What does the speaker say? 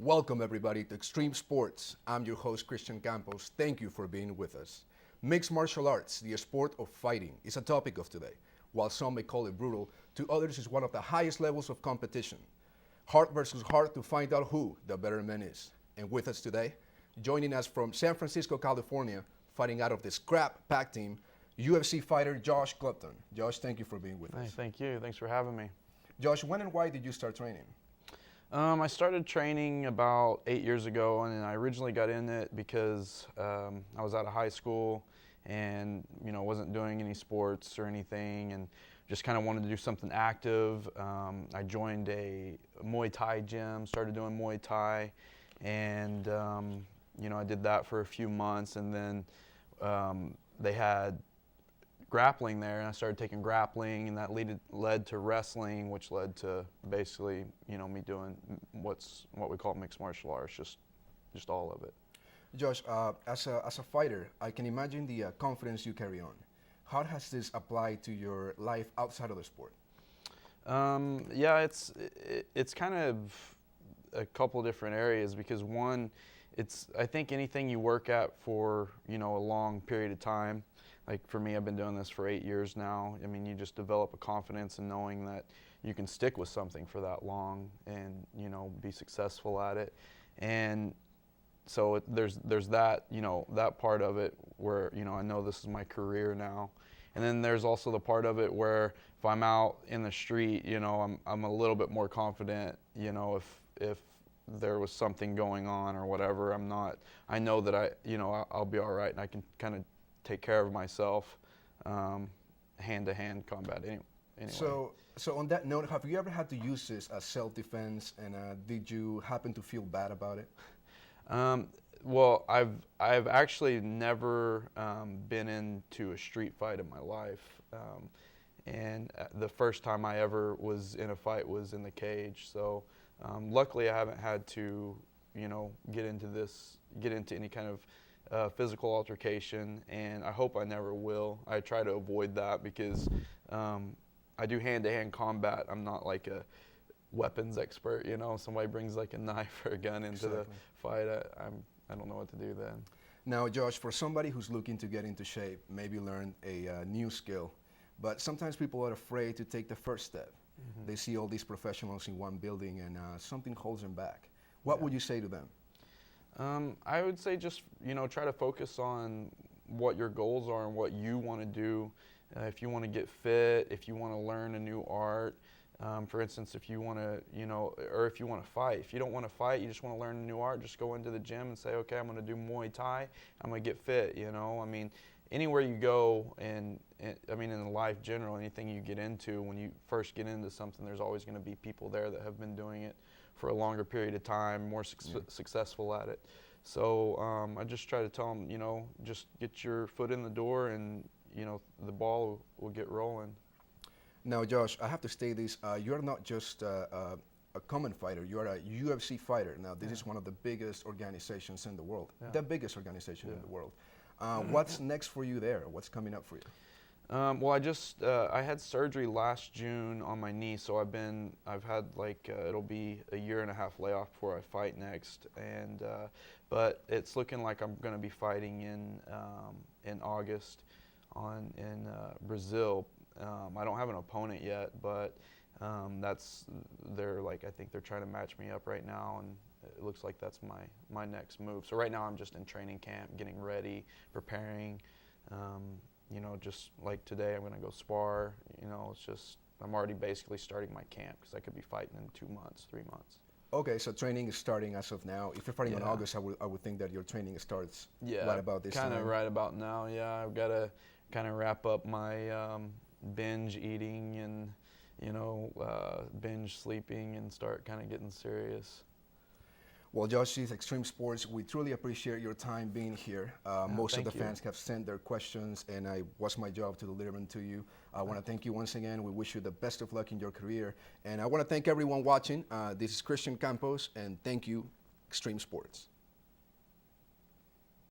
Welcome everybody to Extreme Sports. I'm your host Christian Campos. Thank you for being with us. Mixed martial arts, the sport of fighting, is a topic of today. While some may call it brutal, to others it's one of the highest levels of competition. Heart versus heart to find out who the better man is. And with us today, joining us from San Francisco, California, fighting out of the Scrap Pack team, UFC fighter Josh Clifton. Josh, thank you for being with us. Thank you. Thanks for having me. Josh, when and why did you start training? I started training about 8 years ago, and I originally got in it because I was out of high school and wasn't doing any sports or anything, and just kind of wanted to do something active. I joined a Muay Thai gym, started doing Muay Thai, and I did that for a few months, and then they had grappling there, and I started taking grappling, and that led to wrestling, which led to basically me doing what we call mixed martial arts, just all of it. Josh, as a fighter, I can imagine the confidence you carry on. How has this applied to your life outside of the sport? Yeah, it's kind of a couple different areas, because one, I think anything you work at for a long period of time. Like for me, I've been doing this for 8 years now. I mean, you just develop a confidence in knowing that you can stick with something for that long and be successful at it. And so there's that that part of it where I know this is my career now. And then there's also the part of it where if I'm out in the street, I'm a little bit more confident. If there was something going on or whatever, I know that I'll be all right, and I can kind of take care of myself, hand-to-hand combat anyway. So on that note, have you ever had to use this as self-defense, and did you happen to feel bad about it? Well, I've actually never been into a street fight in my life, and the first time I ever was in a fight was in the cage. So luckily, I haven't had to get into any kind of physical altercation, and I hope I never will. I try to avoid that because I do hand-to-hand combat. I'm not like a weapons expert. Somebody brings like a knife or a gun into the fight, I don't know what to do then. Now, Josh, for somebody who's looking to get into shape, maybe learn a new skill, but sometimes people are afraid to take the first step. Mm-hmm. They see all these professionals in one building, and something holds them back. What would you say to them? I would say just try to focus on what your goals are and what you want to do. If you want to get fit, if you want to learn a new art, for instance, if you want to or if you want to fight. If you don't want to fight, you just want to learn a new art, just go into the gym and say, okay, I'm going to do Muay Thai, I'm going to get fit. I mean, anywhere you go, and I mean in life general, anything you get into, when you first get into something, there's always going to be people there that have been doing it for a longer period of time, more successful at it. So I just try to tell them, just get your foot in the door, and the ball will get rolling. Now, Josh, I have to say this: you're not just a common fighter; you're a UFC fighter. Now, this is one of the biggest organizations in the world, the biggest organization in the world. What's next for you there? What's coming up for you? Well, I had surgery last June on my knee, so I've had like it'll be a 1.5 year layoff before I fight next, and but it's looking like I'm going to be fighting in August in Brazil. I don't have an opponent yet, but I think they're trying to match me up right now, and it looks like that's my next move. So right now I'm just in training camp, getting ready, preparing. Just like today, I'm going to go spar. I'm already basically starting my camp because I could be fighting in 2 months, 3 months. Okay, so training is starting as of now. If you're fighting in August, I would think that your training starts right about this time. Kind of right about now, yeah. I've got to kind of wrap up my binge eating and, binge sleeping and start kind of getting serious. Well, Josh, this is Extreme Sports. We truly appreciate your time being here. Most of the fans have sent their questions, and it was my job to deliver them to you. I want to thank you once again. We wish you the best of luck in your career. And I want to thank everyone watching. This is Christian Campos, and thank you, Extreme Sports.